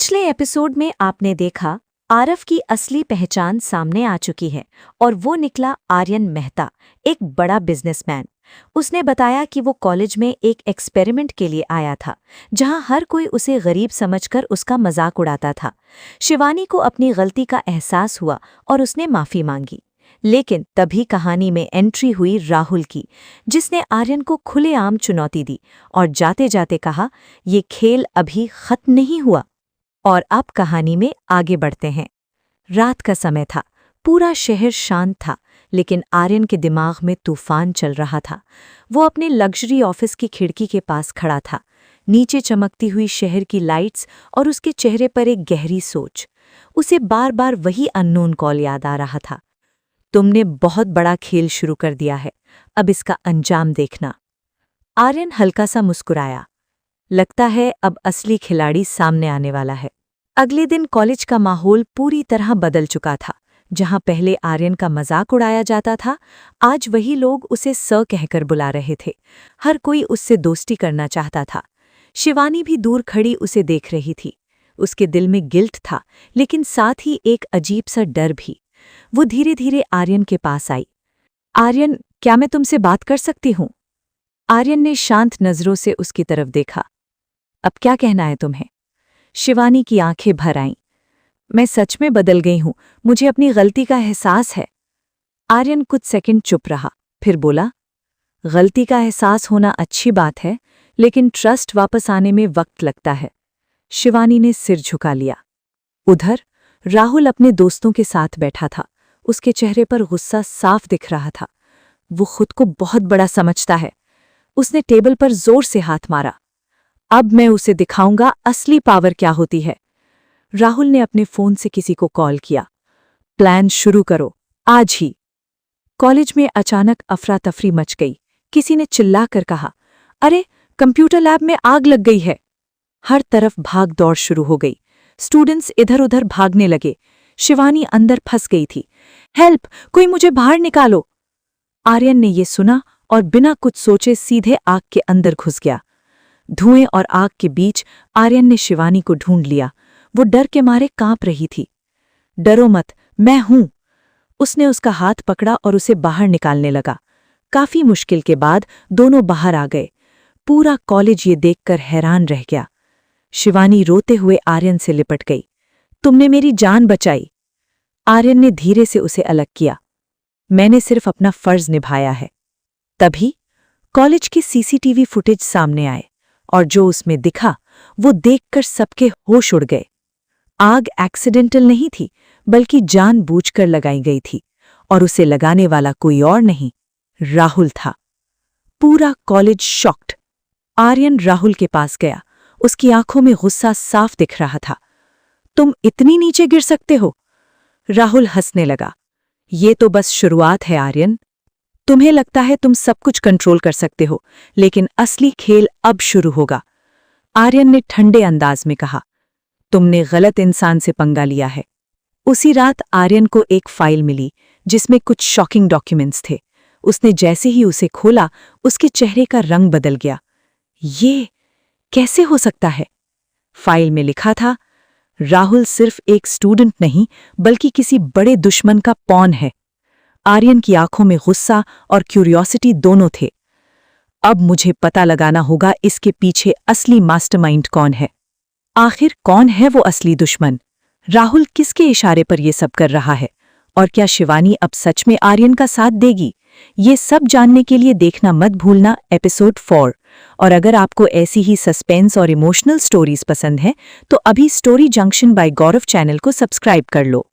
पिछले एपिसोड में आपने देखा आरव की असली पहचान सामने आ चुकी है और वो निकला आर्यन मेहता, एक बड़ा बिजनेसमैन। उसने बताया कि वो कॉलेज में एक एक्सपेरिमेंट के लिए आया था, जहां हर कोई उसे गरीब समझकर उसका मजाक उड़ाता था। शिवानी को अपनी गलती का एहसास हुआ और उसने माफी मांगी। लेकिन तभी कहानी में एंट्री हुई राहुल की, जिसने आर्यन को खुलेआम चुनौती दी और जाते जाते कहा, ये खेल अभी खत्म नहीं हुआ। और अब कहानी में आगे बढ़ते हैं। रात का समय था, पूरा शहर शांत था, लेकिन आर्यन के दिमाग में तूफान चल रहा था। वो अपने लग्जरी ऑफिस की खिड़की के पास खड़ा था, नीचे चमकती हुई शहर की लाइट्स और उसके चेहरे पर एक गहरी सोच। उसे बार बार वही अननोन कॉल याद आ रहा था। तुमने बहुत बड़ा खेल शुरू कर दिया है, अब इसका अंजाम देखना। आर्यन हल्का सा मुस्कुराया। लगता है अब असली खिलाड़ी सामने आने वाला है। अगले दिन कॉलेज का माहौल पूरी तरह बदल चुका था। जहां पहले आर्यन का मजाक उड़ाया जाता था, आज वही लोग उसे स कहकर बुला रहे थे। हर कोई उससे दोस्ती करना चाहता था। शिवानी भी दूर खड़ी उसे देख रही थी। उसके दिल में गिल्ट था, लेकिन साथ ही एक अजीब सा डर भी। वो धीरे धीरे आर्यन के पास आई। आर्यन, क्या मैं तुमसे बात कर सकती हूँ? आर्यन ने शांत नजरों से उसकी तरफ देखा। अब क्या कहना है तुम्हें? शिवानी की आंखें भर आईं। मैं सच में बदल गई हूं, मुझे अपनी गलती का एहसास है। आर्यन कुछ सेकंड चुप रहा, फिर बोला, गलती का एहसास होना अच्छी बात है, लेकिन ट्रस्ट वापस आने में वक्त लगता है। शिवानी ने सिर झुका लिया। उधर राहुल अपने दोस्तों के साथ बैठा था। उसके चेहरे पर गुस्सा साफ दिख रहा था। वो खुद को बहुत बड़ा समझता है। उसने टेबल पर जोर से हाथ मारा। अब मैं उसे दिखाऊंगा असली पावर क्या होती है। राहुल ने अपने फोन से किसी को कॉल किया। प्लान शुरू करो, आज ही। कॉलेज में अचानक अफरा तफरी मच गई। किसी ने चिल्लाकर कहा, अरे, कंप्यूटर लैब में आग लग गई है। हर तरफ भाग दौड़ शुरू हो गई। स्टूडेंट्स इधर उधर भागने लगे। शिवानी अंदर फंस गई थी। हेल्प, कोई मुझे बाहर निकालो। आर्यन ने यह सुना और बिना कुछ सोचे सीधे आग के अंदर घुस गया। धुएं और आग के बीच आर्यन ने शिवानी को ढूंढ लिया। वो डर के मारे कांप रही थी। डरो मत, मैं हूं। उसने उसका हाथ पकड़ा और उसे बाहर निकालने लगा। काफी मुश्किल के बाद दोनों बाहर आ गए। पूरा कॉलेज ये देखकर हैरान रह गया। शिवानी रोते हुए आर्यन से लिपट गई। तुमने मेरी जान बचाई। आर्यन ने धीरे से उसे अलग किया। मैंने सिर्फ अपना फर्ज निभाया है। तभी कॉलेज की सीसीटीवी फुटेज सामने आए और जो उसमें दिखा वो देखकर सबके होश उड़ गए। आग एक्सीडेंटल नहीं थी, बल्कि जानबूझकर लगाई गई थी, और उसे लगाने वाला कोई और नहीं, राहुल था। पूरा कॉलेज शॉक्ड। आर्यन राहुल के पास गया। उसकी आंखों में गुस्सा साफ दिख रहा था। तुम इतनी नीचे गिर सकते हो? राहुल हंसने लगा। ये तो बस शुरुआत है आर्यन। तुम्हें लगता है तुम सब कुछ कंट्रोल कर सकते हो, लेकिन असली खेल अब शुरू होगा। आर्यन ने ठंडे अंदाज में कहा, तुमने गलत इंसान से पंगा लिया है। उसी रात आर्यन को एक फाइल मिली जिसमें कुछ शॉकिंग डॉक्यूमेंट्स थे। उसने जैसे ही उसे खोला, उसके चेहरे का रंग बदल गया। ये कैसे हो सकता है? फाइल में लिखा था, राहुल सिर्फ एक स्टूडेंट नहीं, बल्कि किसी बड़े दुश्मन का पॉन है। आर्यन की आंखों में गुस्सा और क्यूरियोसिटी दोनों थे। अब मुझे पता लगाना होगा इसके पीछे असली मास्टरमाइंड कौन है। आखिर कौन है वो असली दुश्मन? राहुल किसके इशारे पर ये सब कर रहा है? और क्या शिवानी अब सच में आर्यन का साथ देगी? ये सब जानने के लिए देखना मत भूलना एपिसोड 4। और अगर आपको ऐसी ही सस्पेंस और इमोशनल स्टोरीज पसंद हैं, तो अभी स्टोरी जंक्शन बाय गौरव चैनल को सब्सक्राइब कर लो।